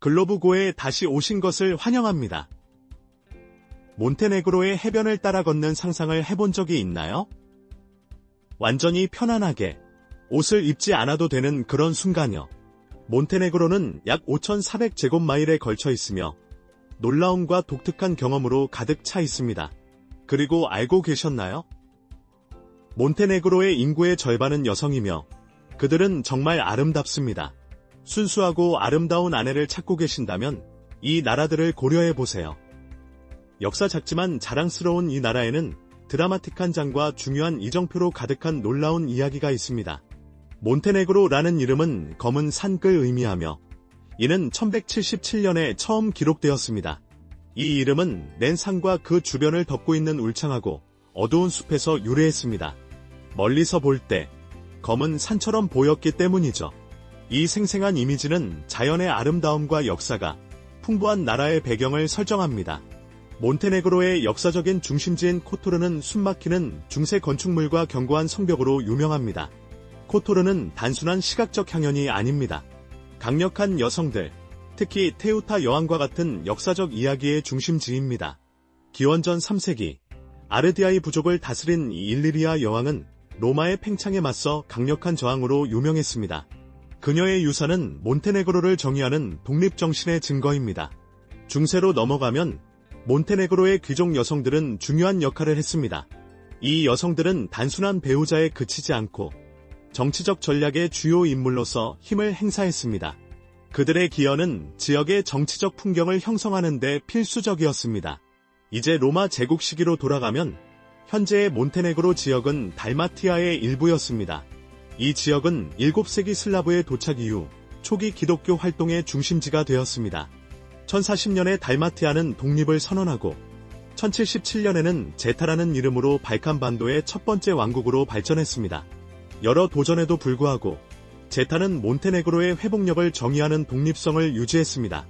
글로브고에 다시 오신 것을 환영합니다. 몬테네그로의 해변을 따라 걷는 상상을 해본 적이 있나요? 완전히 편안하게 옷을 입지 않아도 되는 그런 순간이요. 몬테네그로는 약 5,400제곱마일에 걸쳐 있으며 놀라움과 독특한 경험으로 가득 차 있습니다. 그리고 알고 계셨나요? 몬테네그로의 인구의 절반은 여성이며 그들은 정말 아름답습니다. 순수하고 아름다운 아내를 찾고 계신다면 이 나라들을 고려해보세요. 역사 작지만 자랑스러운 이 나라에는 드라마틱한 장과 중요한 이정표로 가득한 놀라운 이야기가 있습니다. 몬테네그로라는 이름은 검은 산을 의미하며 이는 1177년에 처음 기록되었습니다. 이 이름은 낸 산과 그 주변을 덮고 있는 울창하고 어두운 숲에서 유래했습니다. 멀리서 볼 때 검은 산처럼 보였기 때문이죠. 이 생생한 이미지는 자연의 아름다움과 역사가 풍부한 나라의 배경을 설정합니다. 몬테네그로의 역사적인 중심지인 코토르는 숨막히는 중세 건축물과 견고한 성벽으로 유명합니다. 코토르는 단순한 시각적 향연이 아닙니다. 강력한 여성들, 특히 테우타 여왕과 같은 역사적 이야기의 중심지입니다. 기원전 3세기, 아르디아이 부족을 다스린 일리리아 여왕은 로마의 팽창에 맞서 강력한 저항으로 유명했습니다. 그녀의 유산은 몬테네그로를 정의하는 독립정신의 증거입니다. 중세로 넘어가면 몬테네그로의 귀족 여성들은 중요한 역할을 했습니다. 이 여성들은 단순한 배우자에 그치지 않고 정치적 전략의 주요 인물로서 힘을 행사했습니다. 그들의 기여는 지역의 정치적 풍경을 형성하는 데 필수적이었습니다. 이제 로마 제국 시기로 돌아가면 현재의 몬테네그로 지역은 달마티아의 일부였습니다. 이 지역은 7세기 슬라브의 도착 이후 초기 기독교 활동의 중심지가 되었습니다. 1040년에 달마티아는 독립을 선언하고 1077년에는 제타라는 이름으로 발칸반도의 첫 번째 왕국으로 발전했습니다. 여러 도전에도 불구하고 제타는 몬테네그로의 회복력을 정의하는 독립성을 유지했습니다.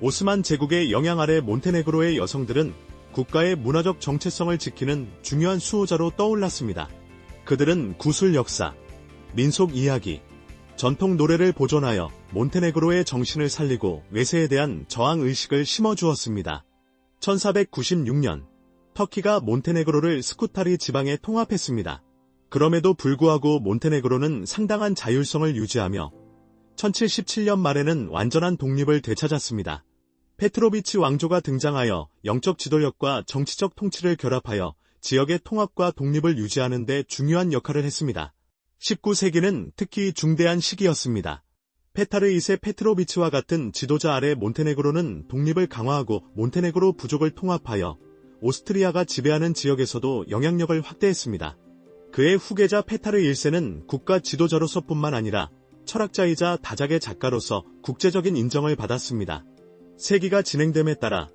오스만 제국의 영향 아래 몬테네그로의 여성들은 국가의 문화적 정체성을 지키는 중요한 수호자로 떠올랐습니다. 그들은 구술 역사, 민속 이야기, 전통 노래를 보존하여 몬테네그로의 정신을 살리고 외세에 대한 저항 의식을 심어주었습니다. 1496년, 터키가 몬테네그로를 스쿠타리 지방에 통합했습니다. 그럼에도 불구하고 몬테네그로는 상당한 자율성을 유지하며 1077년 말에는 완전한 독립을 되찾았습니다. 페트로비치 왕조가 등장하여 영적 지도력과 정치적 통치를 결합하여 지역의 통합과 독립을 유지하는 데 중요한 역할을 했습니다. 19세기는 특히 중대한 시기였습니다. 페타르 2세 페트로비치와 같은 지도자 아래 몬테네그로는 독립을 강화하고 몬테네그로 부족을 통합하여 오스트리아가 지배하는 지역에서도 영향력을 확대했습니다. 그의 후계자 페타르 1세는 국가 지도자로서뿐만 아니라 철학자이자 다작의 작가로서 국제적인 인정을 받았습니다. 세기가 진행됨에 따라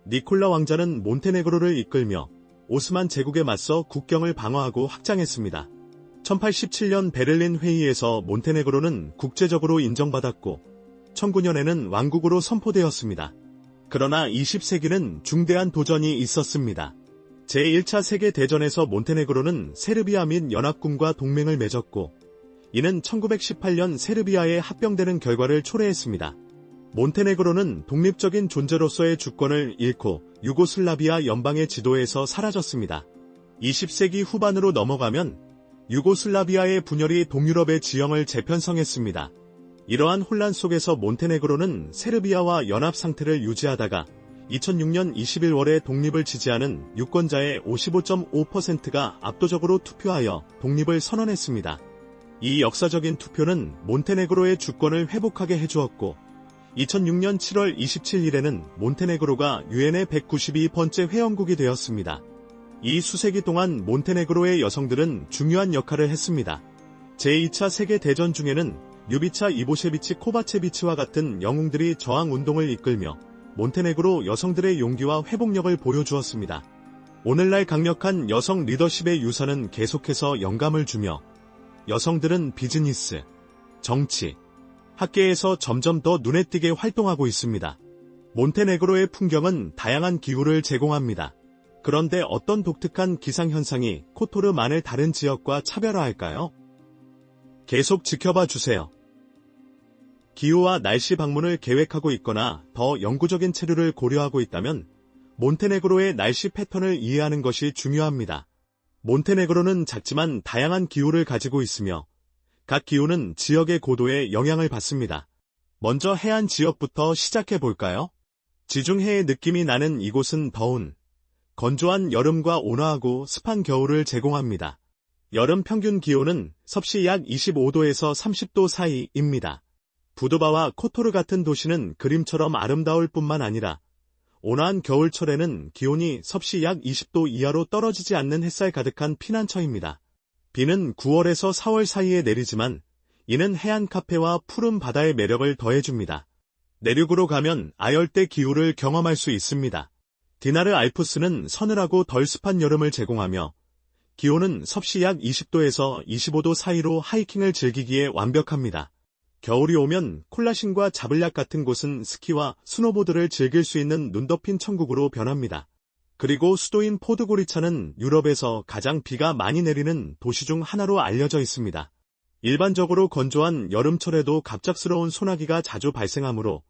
니콜라 왕자는 몬테네그로를 이끌며 오스만 제국에 맞서 국경을 방어하고 확장했습니다. 1087년 베를린 회의에서 몬테네그로는 국제적으로 인정받았고 1009년에는 왕국으로 선포되었습니다. 그러나 20세기는 중대한 도전이 있었습니다. 제1차 세계대전에서 몬테네그로는 세르비아 및 연합군과 동맹을 맺었고 이는 1918년 세르비아에 합병되는 결과를 초래했습니다. 몬테네그로는 독립적인 존재로서의 주권을 잃고 유고슬라비아 연방의 지도에서 사라졌습니다. 20세기 후반으로 넘어가면 유고슬라비아의 분열이 동유럽의 지형을 재편성했습니다. 이러한 혼란 속에서 몬테네그로는 세르비아와 연합 상태를 유지하다가 2006년 21월에 독립을 지지하는 유권자의 55.5%가 압도적으로 투표하여 독립을 선언했습니다. 이 역사적인 투표는 몬테네그로의 주권을 회복하게 해주었고 2006년 7월 27일에는 몬테네그로가 유엔의 192번째 회원국이 되었습니다. 이 수세기 동안 몬테네그로의 여성들은 중요한 역할을 했습니다. 제2차 세계대전 중에는 류비차 이보셰비치 코바체비치와 같은 영웅들이 저항운동을 이끌며 몬테네그로 여성들의 용기와 회복력을 보여주었습니다. 오늘날 강력한 여성 리더십의 유산은 계속해서 영감을 주며 여성들은 비즈니스, 정치, 학계에서 점점 더 눈에 띄게 활동하고 있습니다. 몬테네그로의 풍경은 다양한 기후를 제공합니다. 그런데 어떤 독특한 기상현상이 코토르만을 다른 지역과 차별화할까요? 계속 지켜봐 주세요. 기후와 날씨 방문을 계획하고 있거나 더 영구적인 체류를 고려하고 있다면 몬테네그로의 날씨 패턴을 이해하는 것이 중요합니다. 몬테네그로는 작지만 다양한 기후를 가지고 있으며 각 기후는 지역의 고도에 영향을 받습니다. 먼저 해안 지역부터 시작해 볼까요? 지중해의 느낌이 나는 이곳은 더운, 건조한 여름과 온화하고 습한 겨울을 제공합니다. 여름 평균 기온은 섭씨 약 25도에서 30도 사이입니다. 부두바와 코토르 같은 도시는 그림처럼 아름다울 뿐만 아니라 온화한 겨울철에는 기온이 섭씨 약 20도 이하로 떨어지지 않는 햇살 가득한 피난처입니다. 비는 9월에서 4월 사이에 내리지만 이는 해안 카페와 푸른 바다의 매력을 더해줍니다. 내륙으로 가면 아열대 기후를 경험할 수 있습니다. 디나르 알프스는 서늘하고 덜 습한 여름을 제공하며 기온은 섭씨 약 20도에서 25도 사이로 하이킹을 즐기기에 완벽합니다. 겨울이 오면 콜라신과 자블약 같은 곳은 스키와 스노보드를 즐길 수 있는 눈 덮인 천국으로 변합니다. 그리고 수도인 포드고리차는 유럽에서 가장 비가 많이 내리는 도시 중 하나로 알려져 있습니다. 일반적으로 건조한 여름철에도 갑작스러운 소나기가 자주 발생하므로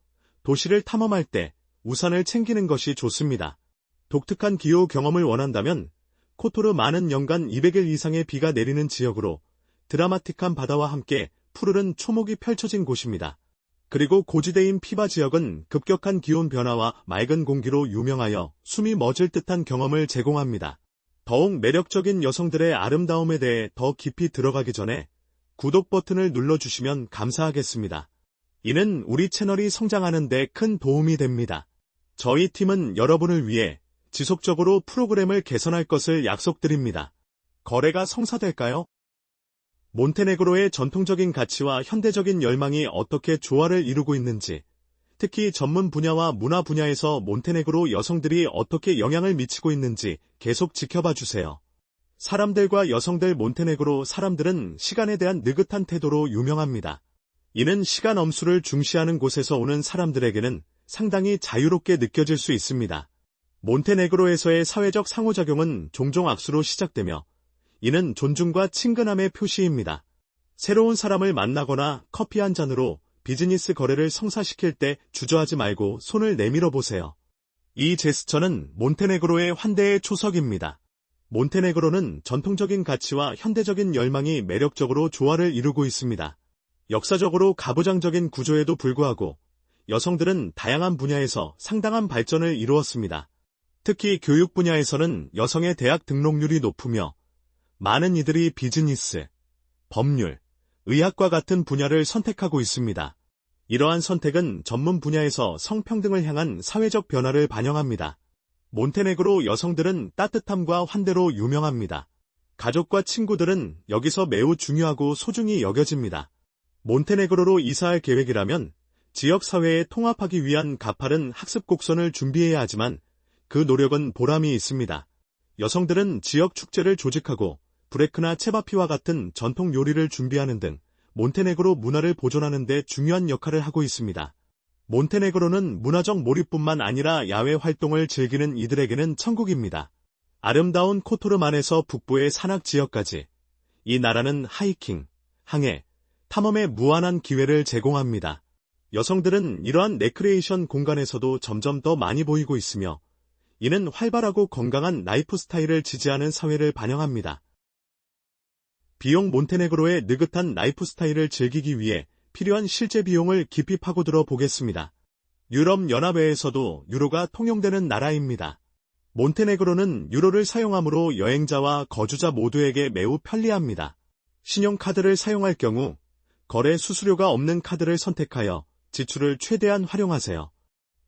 도시를 탐험할 때 우산을 챙기는 것이 좋습니다. 독특한 기후 경험을 원한다면 코토르 많은 연간 200일 이상의 비가 내리는 지역으로 드라마틱한 바다와 함께 푸르른 초목이 펼쳐진 곳입니다. 그리고 고지대인 피바 지역은 급격한 기온 변화와 맑은 공기로 유명하여 숨이 멎을 듯한 경험을 제공합니다. 더욱 매력적인 여성들의 아름다움에 대해 더 깊이 들어가기 전에 구독 버튼을 눌러주시면 감사하겠습니다. 이는 우리 채널이 성장하는 데 큰 도움이 됩니다. 저희 팀은 여러분을 위해 지속적으로 프로그램을 개선할 것을 약속드립니다. 거래가 성사될까요? 몬테네그로의 전통적인 가치와 현대적인 열망이 어떻게 조화를 이루고 있는지, 특히 전문 분야와 문화 분야에서 몬테네그로 여성들이 어떻게 영향을 미치고 있는지 계속 지켜봐 주세요. 사람들과 여성들 몬테네그로 사람들은 시간에 대한 느긋한 태도로 유명합니다. 이는 시간 엄수를 중시하는 곳에서 오는 사람들에게는 상당히 자유롭게 느껴질 수 있습니다. 몬테네그로에서의 사회적 상호작용은 종종 악수로 시작되며 이는 존중과 친근함의 표시입니다. 새로운 사람을 만나거나 커피 한 잔으로 비즈니스 거래를 성사시킬 때 주저하지 말고 손을 내밀어 보세요. 이 제스처는 몬테네그로의 환대의 초석입니다. 몬테네그로는 전통적인 가치와 현대적인 열망이 매력적으로 조화를 이루고 있습니다. 역사적으로 가부장적인 구조에도 불구하고 여성들은 다양한 분야에서 상당한 발전을 이루었습니다. 특히 교육 분야에서는 여성의 대학 등록률이 높으며 많은 이들이 비즈니스, 법률, 의학과 같은 분야를 선택하고 있습니다. 이러한 선택은 전문 분야에서 성평등을 향한 사회적 변화를 반영합니다. 몬테네그로 여성들은 따뜻함과 환대로 유명합니다. 가족과 친구들은 여기서 매우 중요하고 소중히 여겨집니다. 몬테네그로로 이사할 계획이라면 지역 사회에 통합하기 위한 가파른 학습 곡선을 준비해야 하지만 그 노력은 보람이 있습니다. 여성들은 지역 축제를 조직하고 브레크나 체바피와 같은 전통 요리를 준비하는 등 몬테네그로 문화를 보존하는 데 중요한 역할을 하고 있습니다. 몬테네그로는 문화적 몰입뿐만 아니라 야외 활동을 즐기는 이들에게는 천국입니다. 아름다운 코토르만에서 북부의 산악 지역까지 이 나라는 하이킹, 항해, 탐험의 무한한 기회를 제공합니다. 여성들은 이러한 레크레이션 공간에서도 점점 더 많이 보이고 있으며 이는 활발하고 건강한 라이프 스타일을 지지하는 사회를 반영합니다. 비용 몬테네그로의 느긋한 라이프 스타일을 즐기기 위해 필요한 실제 비용을 깊이 파고들어 보겠습니다. 유럽연합회에서도 유로가 통용되는 나라입니다. 몬테네그로는 유로를 사용함으로 여행자와 거주자 모두에게 매우 편리합니다. 신용카드를 사용할 경우 거래 수수료가 없는 카드를 선택하여 지출을 최대한 활용하세요.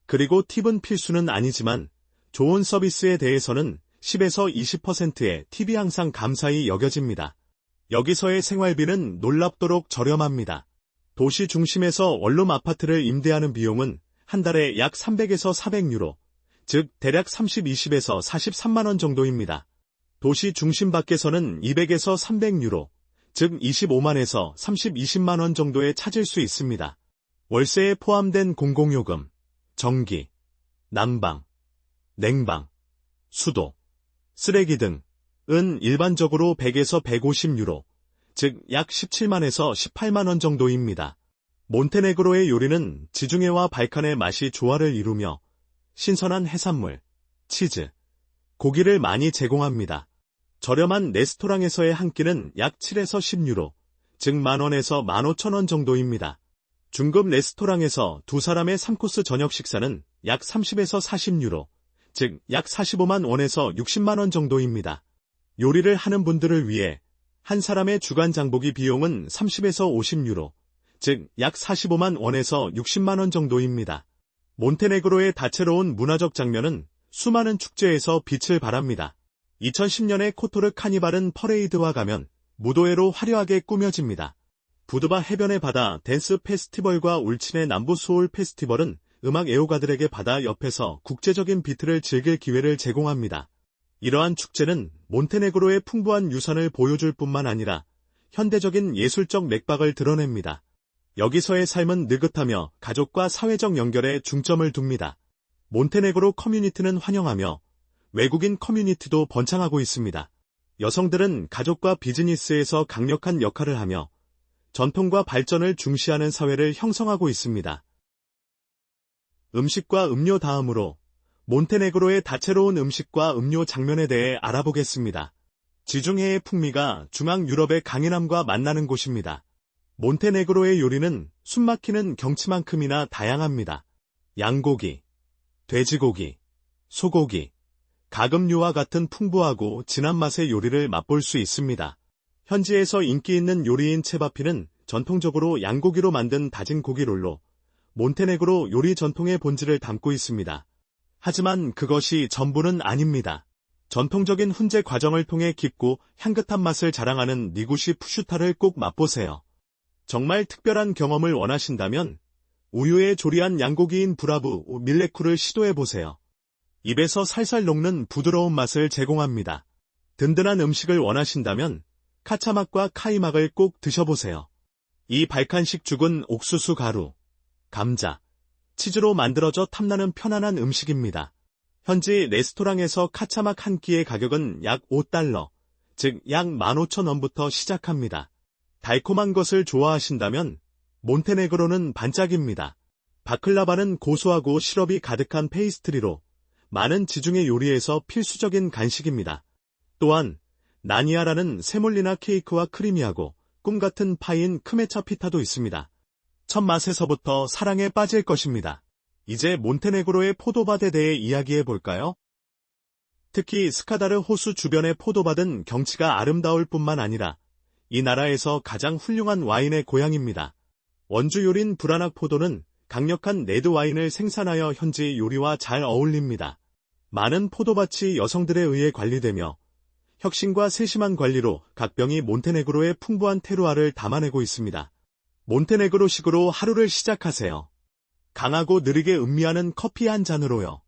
그리고 팁은 필수는 아니지만 좋은 서비스에 대해서는 10에서 20%의 팁이 항상 감사히 여겨집니다. 여기서의 생활비는 놀랍도록 저렴합니다. 도시 중심에서 원룸 아파트를 임대하는 비용은 한 달에 약 300에서 400유로, 즉 대략 30-20에서 43만 원 정도입니다. 도시 중심 밖에서는 200에서 300유로, 즉 25만에서 30-20만 원 정도에 찾을 수 있습니다. 월세에 포함된 공공요금, 전기, 난방, 냉방, 수도, 쓰레기 등은 일반적으로 100에서 150유로, 즉 약 17만에서 18만 원 정도입니다. 몬테네그로의 요리는 지중해와 발칸의 맛이 조화를 이루며 신선한 해산물, 치즈, 고기를 많이 제공합니다. 저렴한 레스토랑에서의 한 끼는 약 7에서 10유로, 즉 만원에서 15,000원 정도입니다. 중급 레스토랑에서 두 사람의 3코스 저녁 식사는 약 30에서 40유로, 즉 약 45만 원에서 60만 원 정도입니다. 요리를 하는 분들을 위해 한 사람의 주간 장보기 비용은 30에서 50유로, 즉 약 45만 원에서 60만 원 정도입니다. 몬테네그로의 다채로운 문화적 장면은 수많은 축제에서 빛을 발합니다. 2010년의 코토르 카니발은 퍼레이드와 가면, 무도회로 화려하게 꾸며집니다. 부드바 해변의 바다 댄스 페스티벌과 울친의 남부 소울 페스티벌은 음악 애호가들에게 바다 옆에서 국제적인 비트를 즐길 기회를 제공합니다. 이러한 축제는 몬테네그로의 풍부한 유산을 보여줄 뿐만 아니라 현대적인 예술적 맥박을 드러냅니다. 여기서의 삶은 느긋하며 가족과 사회적 연결에 중점을 둡니다. 몬테네그로 커뮤니티는 환영하며 외국인 커뮤니티도 번창하고 있습니다. 여성들은 가족과 비즈니스에서 강력한 역할을 하며 전통과 발전을 중시하는 사회를 형성하고 있습니다. 음식과 음료 다음으로 몬테네그로의 다채로운 음식과 음료 장면에 대해 알아보겠습니다. 지중해의 풍미가 중앙 유럽의 강인함과 만나는 곳입니다. 몬테네그로의 요리는 숨막히는 경치만큼이나 다양합니다. 양고기, 돼지고기, 소고기, 가금류와 같은 풍부하고 진한 맛의 요리를 맛볼 수 있습니다. 현지에서 인기 있는 요리인 체바피는 전통적으로 양고기로 만든 다진 고기 롤로 몬테네그로 요리 전통의 본질을 담고 있습니다. 하지만 그것이 전부는 아닙니다. 전통적인 훈제 과정을 통해 깊고 향긋한 맛을 자랑하는 니구시 푸슈타를 꼭 맛보세요. 정말 특별한 경험을 원하신다면 우유에 조리한 양고기인 브라브 밀레쿠를 시도해보세요. 입에서 살살 녹는 부드러운 맛을 제공합니다. 든든한 음식을 원하신다면 카차막과 카이막을 꼭 드셔보세요. 이 발칸식 죽은 옥수수 가루, 감자, 치즈로 만들어져 탐나는 편안한 음식입니다. 현지 레스토랑에서 카차막 한 끼의 가격은 약 5달러, 즉 약 15,000원부터 시작합니다. 달콤한 것을 좋아하신다면 몬테네그로는 반짝입니다. 바클라바는 고소하고 시럽이 가득한 페이스트리로 많은 지중해 요리에서 필수적인 간식입니다. 또한 나니아라는 세몰리나 케이크와 크리미하고 꿈같은 파인 크메차 피타도 있습니다. 첫 맛에서부터 사랑에 빠질 것입니다. 이제 몬테네그로의 포도밭에 대해 이야기해볼까요? 특히 스카다르 호수 주변의 포도밭은 경치가 아름다울 뿐만 아니라 이 나라에서 가장 훌륭한 와인의 고향입니다. 원주 요린 브라낙 포도는 강력한 레드 와인을 생산하여 현지 요리와 잘 어울립니다. 많은 포도밭이 여성들에 의해 관리되며 혁신과 세심한 관리로 각 병이 몬테네그로의 풍부한 테루아를 담아내고 있습니다. 몬테네그로식으로 하루를 시작하세요. 강하고 느리게 음미하는 커피 한 잔으로요.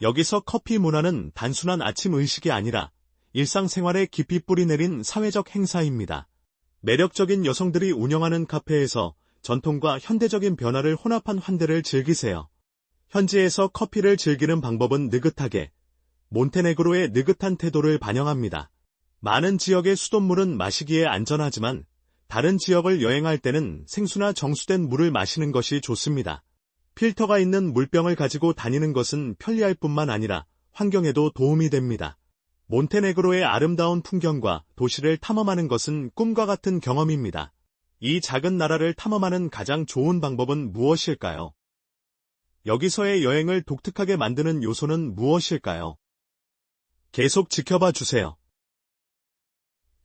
여기서 커피 문화는 단순한 아침 의식이 아니라 일상생활에 깊이 뿌리내린 사회적 행사입니다. 매력적인 여성들이 운영하는 카페에서 전통과 현대적인 변화를 혼합한 환대를 즐기세요. 현지에서 커피를 즐기는 방법은 느긋하게, 몬테네그로의 느긋한 태도를 반영합니다. 많은 지역의 수돗물은 마시기에 안전하지만 다른 지역을 여행할 때는 생수나 정수된 물을 마시는 것이 좋습니다. 필터가 있는 물병을 가지고 다니는 것은 편리할 뿐만 아니라 환경에도 도움이 됩니다. 몬테네그로의 아름다운 풍경과 도시를 탐험하는 것은 꿈과 같은 경험입니다. 이 작은 나라를 탐험하는 가장 좋은 방법은 무엇일까요? 여기서의 여행을 독특하게 만드는 요소는 무엇일까요? 계속 지켜봐 주세요.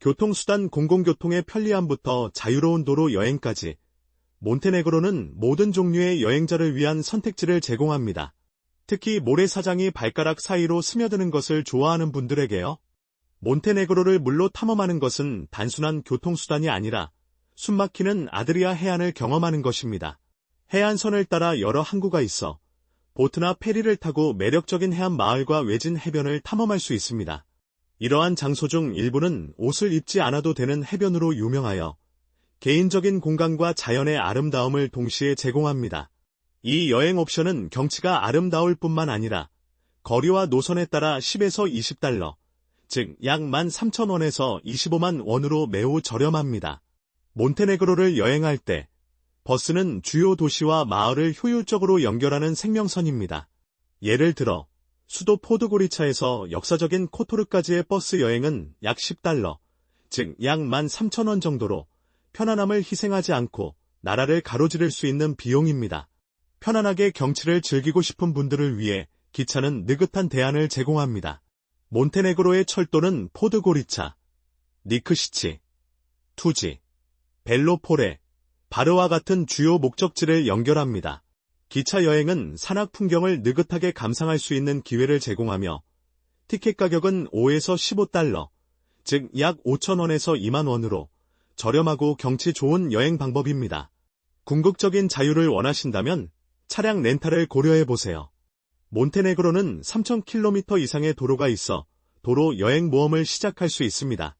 교통수단 공공교통의 편리함부터 자유로운 도로 여행까지 몬테네그로는 모든 종류의 여행자를 위한 선택지를 제공합니다. 특히 모래사장이 발가락 사이로 스며드는 것을 좋아하는 분들에게요. 몬테네그로를 물로 탐험하는 것은 단순한 교통수단이 아니라 숨막히는 아드리아 해안을 경험하는 것입니다. 해안선을 따라 여러 항구가 있어 보트나 페리를 타고 매력적인 해안 마을과 외진 해변을 탐험할 수 있습니다. 이러한 장소 중 일부는 옷을 입지 않아도 되는 해변으로 유명하여 개인적인 공간과 자연의 아름다움을 동시에 제공합니다. 이 여행 옵션은 경치가 아름다울 뿐만 아니라 거리와 노선에 따라 10에서 20달러, 즉 약 13,000원에서 25만 원으로 매우 저렴합니다. 몬테네그로를 여행할 때 버스는 주요 도시와 마을을 효율적으로 연결하는 생명선입니다. 예를 들어 수도 포드고리차에서 역사적인 코토르까지의 버스 여행은 약 $10, 즉 약 13,000원 정도로 편안함을 희생하지 않고 나라를 가로지를 수 있는 비용입니다. 편안하게 경치를 즐기고 싶은 분들을 위해 기차는 느긋한 대안을 제공합니다. 몬테네그로의 철도는 포드고리차, 니크시치, 투지, 벨로포레, 바르와 같은 주요 목적지를 연결합니다. 기차 여행은 산악 풍경을 느긋하게 감상할 수 있는 기회를 제공하며 티켓 가격은 5에서 $15, 즉 약 5,000원에서 20,000원으로 저렴하고 경치 좋은 여행 방법입니다. 궁극적인 자유를 원하신다면 차량 렌탈을 고려해보세요. 몬테네그로는 3,000km 이상의 도로가 있어 도로 여행 모험을 시작할 수 있습니다.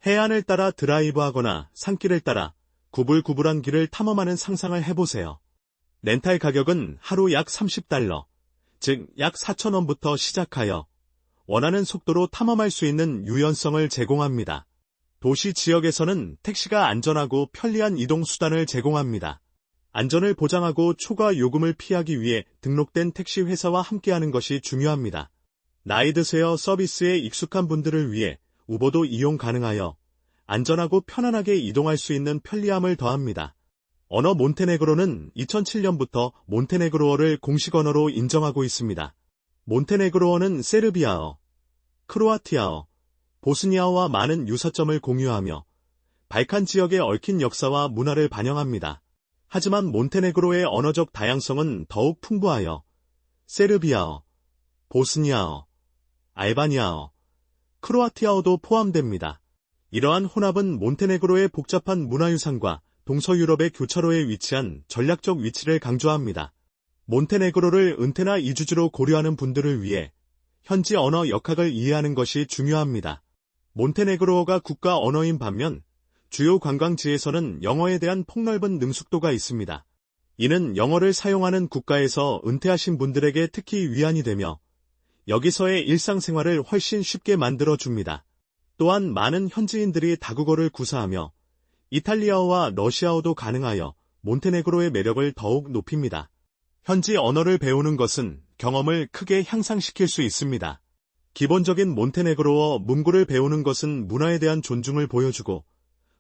해안을 따라 드라이브하거나 산길을 따라 구불구불한 길을 탐험하는 상상을 해보세요. 렌탈 가격은 하루 약 $30, 즉 약 4,000원부터 시작하여 원하는 속도로 탐험할 수 있는 유연성을 제공합니다. 도시 지역에서는 택시가 안전하고 편리한 이동 수단을 제공합니다. 안전을 보장하고 초과 요금을 피하기 위해 등록된 택시 회사와 함께하는 것이 중요합니다. 라이드쉐어 서비스에 익숙한 분들을 위해 우버도 이용 가능하여 안전하고 편안하게 이동할 수 있는 편리함을 더합니다. 언어 몬테네그로는 2007년부터 몬테네그로어를 공식 언어로 인정하고 있습니다. 몬테네그로어는 세르비아어, 크로아티아어, 보스니아어와 많은 유사점을 공유하며 발칸 지역의 얽힌 역사와 문화를 반영합니다. 하지만 몬테네그로의 언어적 다양성은 더욱 풍부하여 세르비아어, 보스니아어, 알바니아어, 크로아티아어도 포함됩니다. 이러한 혼합은 몬테네그로의 복잡한 문화유산과 동서유럽의 교차로에 위치한 전략적 위치를 강조합니다. 몬테네그로를 은퇴나 이주지로 고려하는 분들을 위해 현지 언어 역학을 이해하는 것이 중요합니다. 몬테네그로어가 국가 언어인 반면 주요 관광지에서는 영어에 대한 폭넓은 능숙도가 있습니다. 이는 영어를 사용하는 국가에서 은퇴하신 분들에게 특히 위안이 되며 여기서의 일상생활을 훨씬 쉽게 만들어줍니다. 또한 많은 현지인들이 다국어를 구사하며 이탈리아어와 러시아어도 가능하여 몬테네그로의 매력을 더욱 높입니다. 현지 언어를 배우는 것은 경험을 크게 향상시킬 수 있습니다. 기본적인 몬테네그로어 문구를 배우는 것은 문화에 대한 존중을 보여주고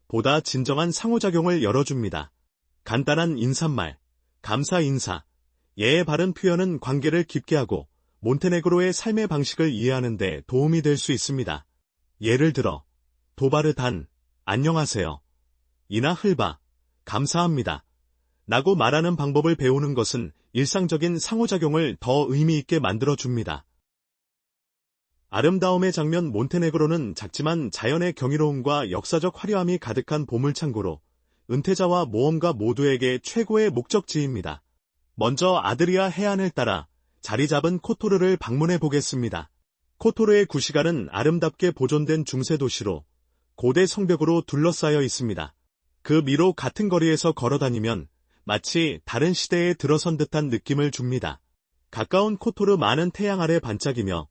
보다 진정한 상호작용을 열어줍니다. 간단한 인사말, 감사 인사, 예의 바른 표현은 관계를 깊게 하고 몬테네그로의 삶의 방식을 이해하는 데 도움이 될 수 있습니다. 예를 들어 도바르단, 안녕하세요, 이나 흘바, 감사합니다 라고 말하는 방법을 배우는 것은 일상적인 상호작용을 더 의미 있게 만들어줍니다. 아름다움의 장면 몬테네그로는 작지만 자연의 경이로움과 역사적 화려함이 가득한 보물창고로 은퇴자와 모험가 모두에게 최고의 목적지입니다. 먼저 아드리아 해안을 따라 자리 잡은 코토르를 방문해 보겠습니다. 코토르의 구시가는 아름답게 보존된 중세 도시로 고대 성벽으로 둘러싸여 있습니다. 그 미로 같은 거리에서 걸어다니면 마치 다른 시대에 들어선 듯한 느낌을 줍니다. 가까운 코토르 많은 태양 아래 반짝이며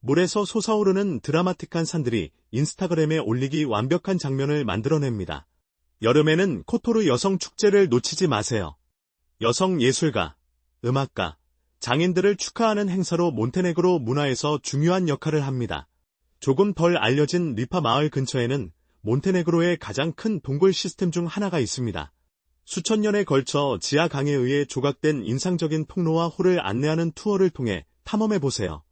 물에서 솟아오르는 드라마틱한 산들이 인스타그램에 올리기 완벽한 장면을 만들어냅니다. 여름에는 코토르 여성 축제를 놓치지 마세요. 여성 예술가, 음악가, 장인들을 축하하는 행사로 몬테네그로 문화에서 중요한 역할을 합니다. 조금 덜 알려진 리파 마을 근처에는 몬테네그로의 가장 큰 동굴 시스템 중 하나가 있습니다. 수천 년에 걸쳐 지하 강에 의해 조각된 인상적인 통로와 홀을 안내하는 투어를 통해 탐험해보세요.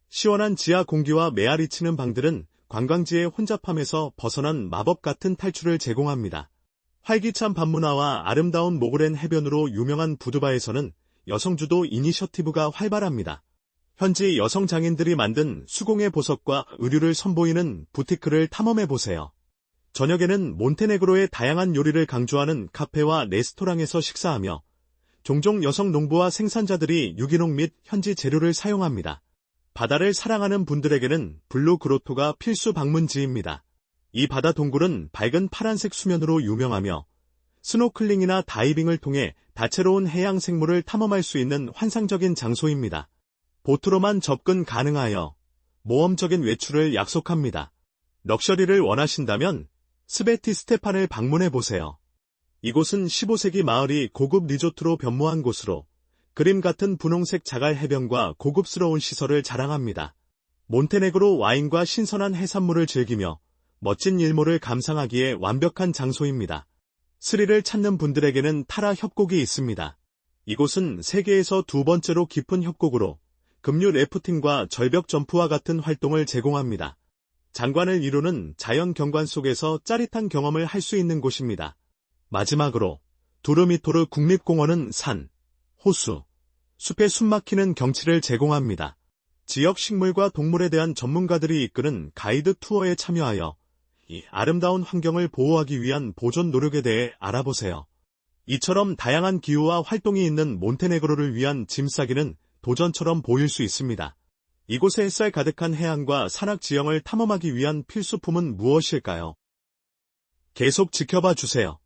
시원한 지하 공기와 메아리 치는 방들은 관광지의 혼잡함에서 벗어난 마법 같은 탈출을 제공합니다. 활기찬 밤문화와 아름다운 모그랜 해변으로 유명한 부두바에서는 여성주도 이니셔티브가 활발합니다. 현지 여성 장인들이 만든 수공예 보석과 의류를 선보이는 부티크를 탐험해보세요. 저녁에는 몬테네그로의 다양한 요리를 강조하는 카페와 레스토랑에서 식사하며 종종 여성 농부와 생산자들이 유기농 및 현지 재료를 사용합니다. 바다를 사랑하는 분들에게는 블루 그로토가 필수 방문지입니다. 이 바다 동굴은 밝은 파란색 수면으로 유명하며 스노클링이나 다이빙을 통해 다채로운 해양 생물을 탐험할 수 있는 환상적인 장소입니다. 보트로만 접근 가능하여 모험적인 외출을 약속합니다. 럭셔리를 원하신다면 스베티 스테판을 방문해보세요. 이곳은 15세기 마을이 고급 리조트로 변모한 곳으로 그림 같은 분홍색 자갈 해변과 고급스러운 시설을 자랑합니다. 몬테네그로 와인과 신선한 해산물을 즐기며 멋진 일몰을 감상하기에 완벽한 장소입니다. 스릴을 찾는 분들에게는 타라 협곡이 있습니다. 이곳은 세계에서 두 번째로 깊은 협곡으로 급류 래프팅과 절벽 점프와 같은 활동을 제공합니다. 장관을 이루는 자연 경관 속에서 짜릿한 경험을 할 수 있는 곳입니다. 마지막으로 두르미토르 국립공원은 산, 호수, 숲에 숨막히는 경치를 제공합니다. 지역 식물과 동물에 대한 전문가들이 이끄는 가이드 투어에 참여하여 이 아름다운 환경을 보호하기 위한 보존 노력에 대해 알아보세요. 이처럼 다양한 기후와 활동이 있는 몬테네그로를 위한 짐 싸기는 도전처럼 보일 수 있습니다. 이곳의 햇살 가득한 해안과 산악 지형을 탐험하기 위한 필수품은 무엇일까요? 계속 지켜봐 주세요.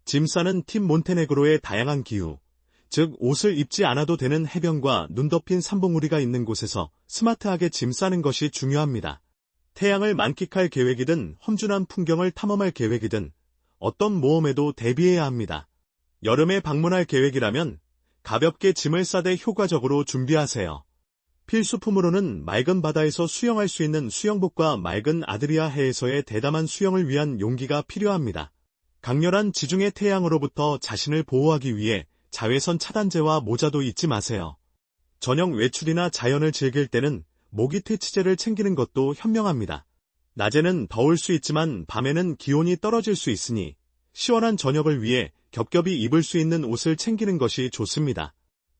짐 싸는 팀 몬테네그로의 다양한 기후, 즉 옷을 입지 않아도 되는 해변과 눈 덮인 산봉우리가 있는 곳에서 스마트하게 짐 싸는 것이 중요합니다. 태양을 만끽할 계획이든 험준한 풍경을 탐험할 계획이든 어떤 모험에도 대비해야 합니다. 여름에 방문할 계획이라면 가볍게 짐을 싸되 효과적으로 준비하세요. 필수품으로는 맑은 바다에서 수영할 수 있는 수영복과 맑은 아드리아 해에서의 대담한 수영을 위한 용기가 필요합니다. 강렬한 지중해 태양으로부터 자신을 보호하기 위해 자외선 차단제와 모자도 잊지 마세요. 저녁 외출이나 자연을 즐길 때는 모기 퇴치제를 챙기는 것도 현명합니다. 낮에는 더울 수 있지만 밤에는 기온이 떨어질 수 있으니 시원한 저녁을 위해 겹겹이 입을 수 있는 옷을 챙기는 것이 좋습니다.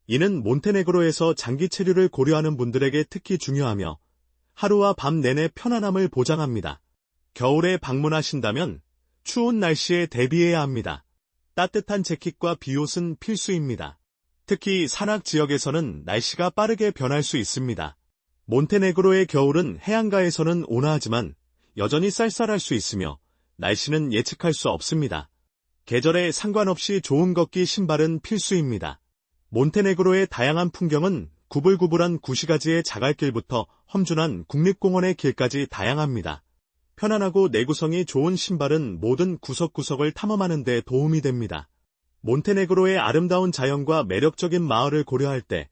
이는 몬테네그로에서 장기 체류를 고려하는 분들에게 특히 중요하며 하루와 밤 내내 편안함을 보장합니다. 겨울에 방문하신다면 추운 날씨에 대비해야 합니다. 따뜻한 재킷과 비옷은 필수입니다. 특히 산악 지역에서는 날씨가 빠르게 변할 수 있습니다. 몬테네그로의 겨울은 해안가에서는 온화하지만 여전히 쌀쌀할 수 있으며 날씨는 예측할 수 없습니다. 계절에 상관없이 좋은 걷기 신발은 필수입니다. 몬테네그로의 다양한 풍경은 구불구불한 구시가지의 자갈길부터 험준한 국립공원의 길까지 다양합니다. 편안하고 내구성이 좋은 신발은 모든 구석구석을 탐험하는 데 도움이 됩니다. 몬테네그로의 아름다운 자연과 매력적인 마을을 고려할 때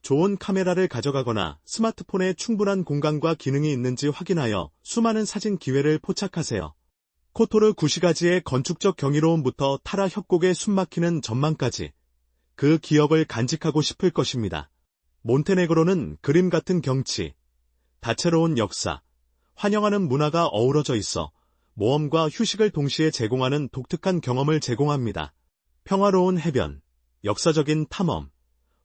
좋은 카메라를 가져가거나 스마트폰에 충분한 공간과 기능이 있는지 확인하여 수많은 사진 기회를 포착하세요. 코토르 구시가지의 건축적 경이로움부터 타라 협곡의 숨막히는 전망까지 그 기억을 간직하고 싶을 것입니다. 몬테네그로는 그림 같은 경치, 다채로운 역사, 환영하는 문화가 어우러져 있어 모험과 휴식을 동시에 제공하는 독특한 경험을 제공합니다. 평화로운 해변, 역사적인 탐험,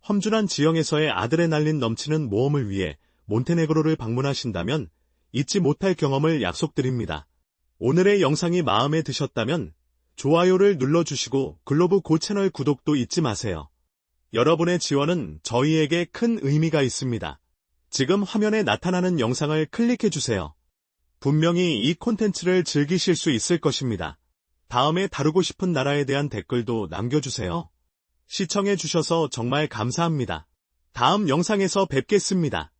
험준한 지형에서의 아드레날린 넘치는 모험을 위해 몬테네그로를 방문하신다면 잊지 못할 경험을 약속드립니다. 오늘의 영상이 마음에 드셨다면 좋아요를 눌러주시고 글로브 고 채널 구독도 잊지 마세요. 여러분의 지원은 저희에게 큰 의미가 있습니다. 지금 화면에 나타나는 영상을 클릭해주세요. 분명히 이 콘텐츠를 즐기실 수 있을 것입니다. 다음에 다루고 싶은 나라에 대한 댓글도 남겨주세요. 시청해주셔서 정말 감사합니다. 다음 영상에서 뵙겠습니다.